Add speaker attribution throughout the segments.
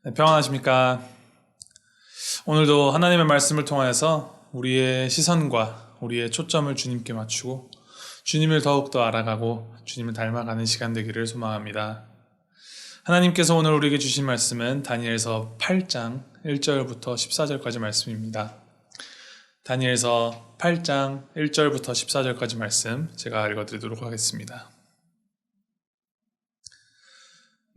Speaker 1: 네, 평안하십니까? 오늘도 하나님의 말씀을 통하여서 우리의 시선과 우리의 초점을 주님께 맞추고 주님을 더욱더 알아가고 주님을 닮아가는 시간 되기를 소망합니다. 하나님께서 오늘 우리에게 주신 말씀은 다니엘서 8장 1절부터 14절까지 말씀입니다. 다니엘서 8장 1절부터 14절까지 말씀 제가 읽어드리도록 하겠습니다.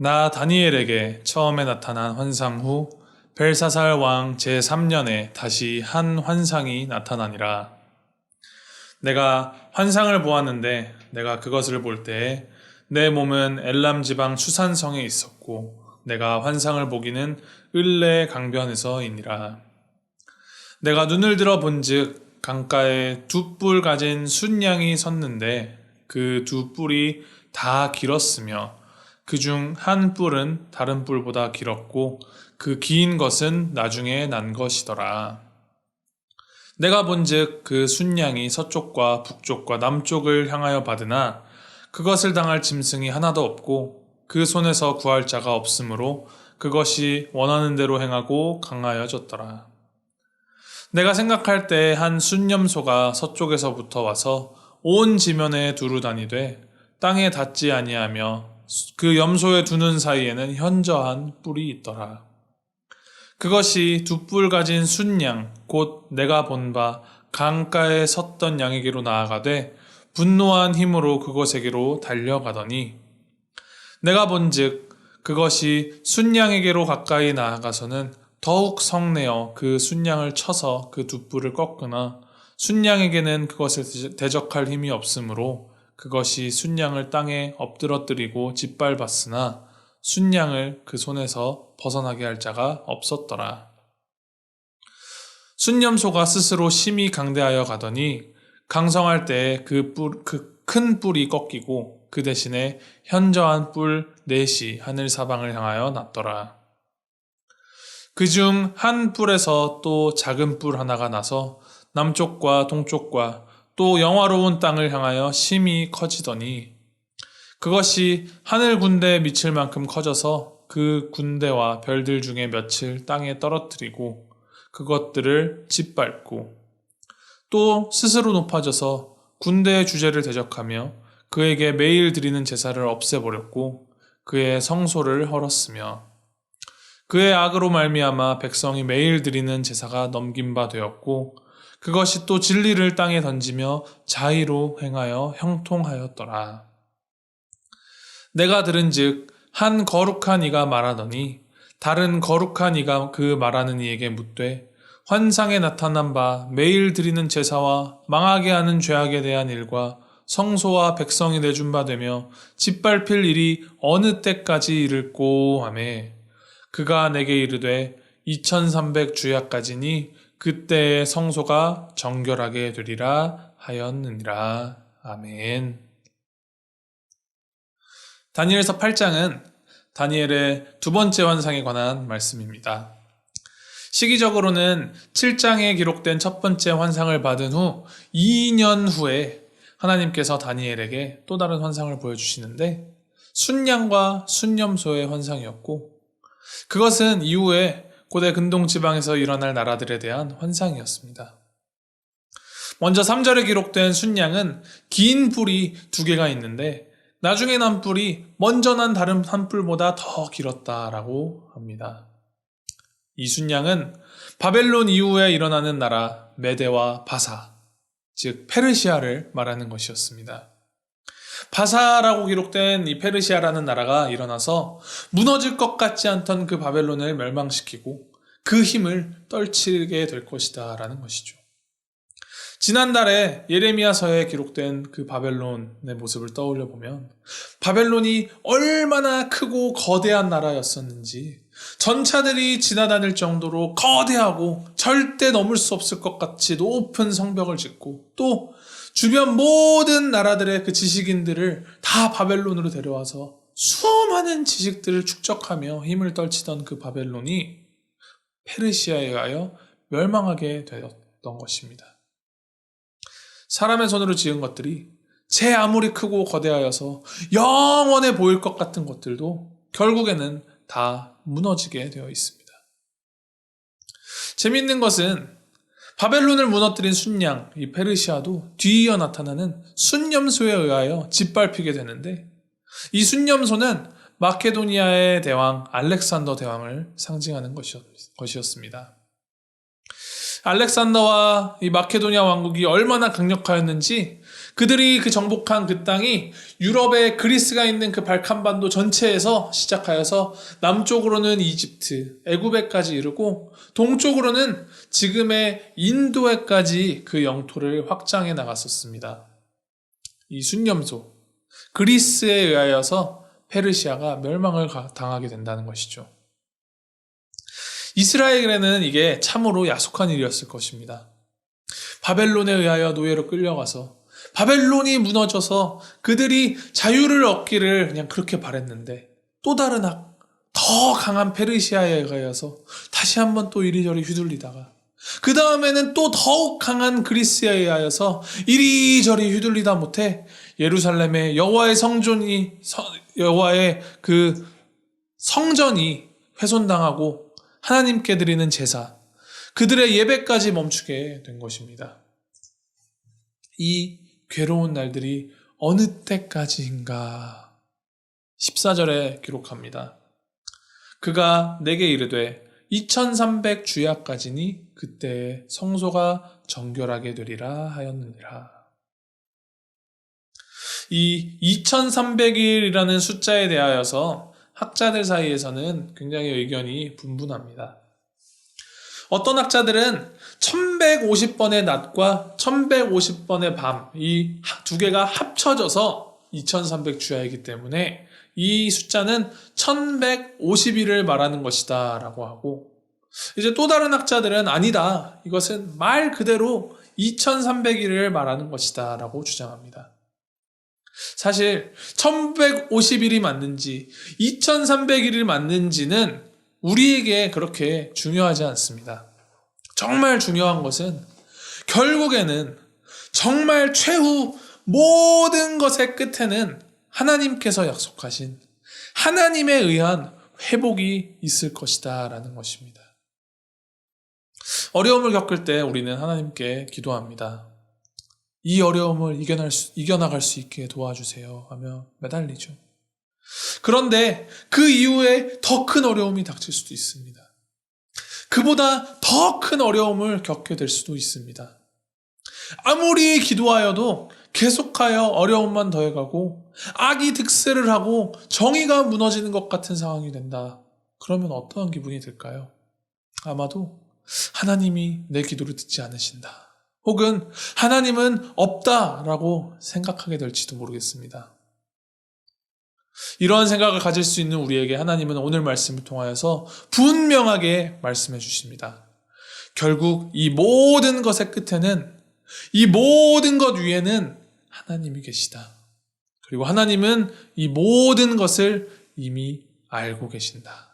Speaker 1: 나 다니엘에게 처음에 나타난 환상 후 벨사살 왕 제3년에 다시 한 환상이 나타나니라. 내가 환상을 보았는데 내가 그것을 볼 때에 내 몸은 엘람 지방 수산성에 있었고 내가 환상을 보기는 을레 강변에서이니라. 내가 눈을 들어 본즉 강가에 두 뿔 가진 순양이 섰는데 그 두 뿔이 다 길었으며 그중 한 뿔은 다른 뿔보다 길었고 그 긴 것은 나중에 난 것이더라. 내가 본즉 그 순양이 서쪽과 북쪽과 남쪽을 향하여 받으나 그것을 당할 짐승이 하나도 없고 그 손에서 구할 자가 없으므로 그것이 원하는 대로 행하고 강하여졌더라. 내가 생각할 때 한 순념소가 서쪽에서부터 와서 온 지면에 두루 다니되 땅에 닿지 아니하며 그 염소의 두 눈 사이에는 현저한 뿔이 있더라. 그것이 두 뿔 가진 순양 곧 내가 본 바 강가에 섰던 양에게로 나아가되 분노한 힘으로 그것에게로 달려가더니 내가 본즉 그것이 순양에게로 가까이 나아가서는 더욱 성내어 그 순양을 쳐서 그 두 뿔을 꺾으나 순양에게는 그것을 대적할 힘이 없으므로 그것이 순양을 땅에 엎드러뜨리고 짓밟았으나 순양을 그 손에서 벗어나게 할 자가 없었더라. 순념소가 스스로 심히 강대하여 가더니 강성할 때에 그 큰 뿔이 꺾이고 그 대신에 현저한 뿔 넷이 하늘 사방을 향하여 났더라. 그중 한 뿔에서 또 작은 뿔 하나가 나서 남쪽과 동쪽과 또 영화로운 땅을 향하여 심히 커지더니 그것이 하늘 군대에 미칠 만큼 커져서 그 군대와 별들 중에 며칠 땅에 떨어뜨리고 그것들을 짓밟고 또 스스로 높아져서 군대의 주제를 대적하며 그에게 매일 드리는 제사를 없애버렸고 그의 성소를 헐었으며 그의 악으로 말미암아 백성이 매일 드리는 제사가 넘긴 바 되었고 그것이 또 진리를 땅에 던지며 자의로 행하여 형통하였더라. 내가 들은즉 한 거룩한 이가 말하더니 다른 거룩한 이가 그 말하는 이에게 묻되 환상에 나타난 바 매일 드리는 제사와 망하게 하는 죄악에 대한 일과 성소와 백성이 내준 바 되며 짓밟힐 일이 어느 때까지 이를꼬 하매 그가 내게 이르되 2300 주야까지니 그때의 성소가 정결하게 되리라 하였느니라. 아멘. 다니엘서 8장은 다니엘의 두 번째 환상에 관한 말씀입니다. 시기적으로는 7장에 기록된 첫 번째 환상을 받은 후 2년 후에 하나님께서 다니엘에게 또 다른 환상을 보여주시는데 순양과 순념소의 환상이었고 그것은 이후에 고대 근동 지방에서 일어날 나라들에 대한 환상이었습니다. 먼저 3절에 기록된 순양은 긴 뿔이 두 개가 있는데 나중에 난 뿔이 먼저 난 다른 한 뿔보다 더 길었다라고 합니다. 이 순양은 바벨론 이후에 일어나는 나라 메데와 바사, 즉 페르시아를 말하는 것이었습니다. 바사라고 기록된 이 페르시아라는 나라가 일어나서 무너질 것 같지 않던 그 바벨론을 멸망시키고 그 힘을 떨치게 될 것이다 라는 것이죠. 지난달에 예레미야서에 기록된 그 바벨론의 모습을 떠올려 보면 바벨론이 얼마나 크고 거대한 나라였었는지 전차들이 지나다닐 정도로 거대하고 절대 넘을 수 없을 것 같이 높은 성벽을 짓고 또 주변 모든 나라들의 그 지식인들을 다 바벨론으로 데려와서 수많은 지식들을 축적하며 힘을 떨치던 그 바벨론이 페르시아에 의하여 멸망하게 되었던 것입니다. 사람의 손으로 지은 것들이 제 아무리 크고 거대하여서 영원해 보일 것 같은 것들도 결국에는 다 무너지게 되어 있습니다. 재미있는 것은 바벨론을 무너뜨린 순양, 이 페르시아도 뒤이어 나타나는 순념소에 의하여 짓밟히게 되는데, 이 순념소는 마케도니아의 대왕 알렉산더 대왕을 상징하는 것이었습니다. 알렉산더와 이 마케도니아 왕국이 얼마나 강력하였는지, 그들이 그 정복한 그 땅이 유럽의 그리스가 있는 그 발칸반도 전체에서 시작하여서 남쪽으로는 이집트, 애굽에까지 이르고 동쪽으로는 지금의 인도에까지 그 영토를 확장해 나갔었습니다. 이 순념소, 그리스에 의하여서 페르시아가 멸망을 당하게 된다는 것이죠. 이스라엘에게는 이게 참으로 야속한 일이었을 것입니다. 바벨론에 의하여 노예로 끌려가서 바벨론이 무너져서 그들이 자유를 얻기를 그냥 그렇게 바랬는데, 또 다른 더 강한 페르시아에 의하여서 다시 한번 또 이리저리 휘둘리다가, 그 다음에는 또 더욱 강한 그리스에 의하여서 이리저리 휘둘리다 못해 예루살렘의 여호와의 그 성전이 훼손당하고 하나님께 드리는 제사, 그들의 예배까지 멈추게 된 것입니다. 이 괴로운 날들이 어느 때까지인가? 14절에 기록합니다. 그가 내게 이르되 2300 주야까지니 그때에 성소가 정결하게 되리라 하였느니라. 이 2300일이라는 숫자에 대하여서 학자들 사이에서는 굉장히 의견이 분분합니다. 어떤 학자들은 1150번의 낮과 1150번의 밤, 이 두 개가 합쳐져서 2300 주야이기 때문에 이 숫자는 1150일을 말하는 것이다 라고 하고, 이제 또 다른 학자들은 아니다, 이것은 말 그대로 2300일을 말하는 것이다 라고 주장합니다. 사실 1150일이 맞는지 2300일이 맞는지는 우리에게 그렇게 중요하지 않습니다. 정말 중요한 것은 결국에는 정말 최후 모든 것의 끝에는 하나님께서 약속하신 하나님에 의한 회복이 있을 것이다 라는 것입니다. 어려움을 겪을 때 우리는 하나님께 기도합니다. 이 어려움을 이겨나갈 수 있게 도와주세요 하며 매달리죠. 그런데 그 이후에 더 큰 어려움이 닥칠 수도 있습니다. 그보다 더 큰 어려움을 겪게 될 수도 있습니다. 아무리 기도하여도 계속하여 어려움만 더해가고 악이 득세를 하고 정의가 무너지는 것 같은 상황이 된다. 그러면 어떠한 기분이 들까요? 아마도 하나님이 내 기도를 듣지 않으신다, 혹은 하나님은 없다라고 생각하게 될지도 모르겠습니다. 이러한 생각을 가질 수 있는 우리에게 하나님은 오늘 말씀을 통하여서 분명하게 말씀해 주십니다. 결국 이 모든 것의 끝에는, 이 모든 것 위에는 하나님이 계시다. 그리고 하나님은 이 모든 것을 이미 알고 계신다.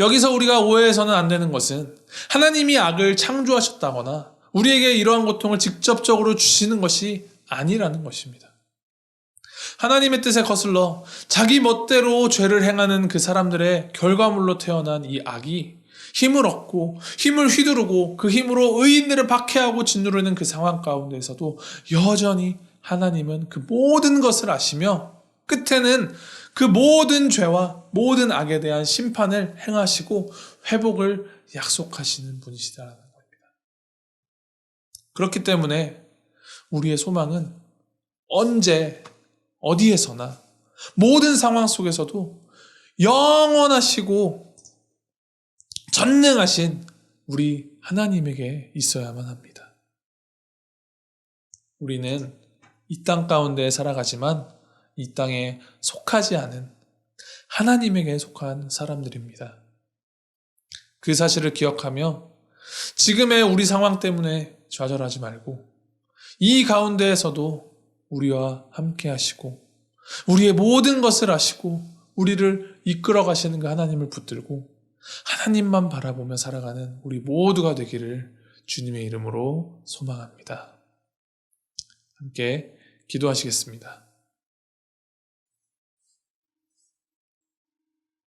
Speaker 1: 여기서 우리가 오해해서는 안 되는 것은 하나님이 악을 창조하셨다거나 우리에게 이러한 고통을 직접적으로 주시는 것이 아니라는 것입니다. 하나님의 뜻에 거슬러 자기 멋대로 죄를 행하는 그 사람들의 결과물로 태어난 이 악이 힘을 얻고 힘을 휘두르고 그 힘으로 의인들을 박해하고 짓누르는 그 상황 가운데에서도 여전히 하나님은 그 모든 것을 아시며 끝에는 그 모든 죄와 모든 악에 대한 심판을 행하시고 회복을 약속하시는 분이시다라는 겁니다. 그렇기 때문에 우리의 소망은 언제 어디에서나 모든 상황 속에서도 영원하시고 전능하신 우리 하나님에게 있어야만 합니다. 우리는 이 땅 가운데 살아가지만 이 땅에 속하지 않은 하나님에게 속한 사람들입니다. 그 사실을 기억하며 지금의 우리 상황 때문에 좌절하지 말고 이 가운데에서도 우리와 함께 하시고 우리의 모든 것을 아시고 우리를 이끌어 가시는 그 하나님을 붙들고 하나님만 바라보며 살아가는 우리 모두가 되기를 주님의 이름으로 소망합니다. 함께 기도하시겠습니다.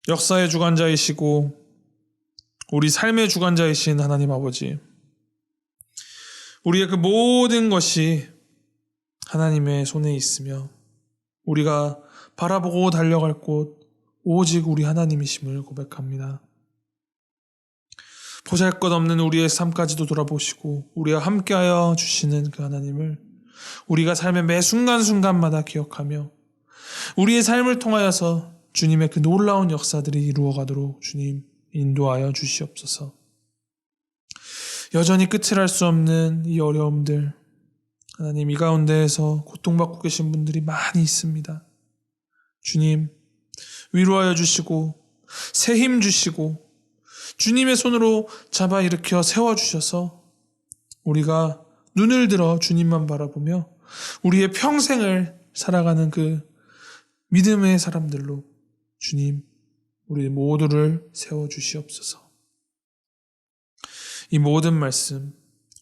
Speaker 1: 역사의 주관자이시고 우리 삶의 주관자이신 하나님 아버지, 우리의 그 모든 것이 하나님의 손에 있으며 우리가 바라보고 달려갈 곳 오직 우리 하나님이심을 고백합니다. 보잘것없는 우리의 삶까지도 돌아보시고 우리와 함께하여 주시는 그 하나님을 우리가 삶의 매 순간순간마다 기억하며 우리의 삶을 통하여서 주님의 그 놀라운 역사들이 이루어가도록 주님 인도하여 주시옵소서. 여전히 끝을 알 수 없는 이 어려움들, 하나님 이 가운데에서 고통받고 계신 분들이 많이 있습니다. 주님 위로하여 주시고 새 힘 주시고 주님의 손으로 잡아 일으켜 세워주셔서 우리가 눈을 들어 주님만 바라보며 우리의 평생을 살아가는 그 믿음의 사람들로 주님 우리 모두를 세워주시옵소서. 이 모든 말씀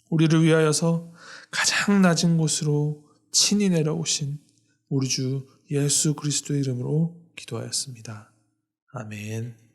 Speaker 1: 우리를 위하여서 가장 낮은 곳으로 친히 내려오신 우리 주 예수 그리스도의 이름으로 기도하였습니다. 아멘.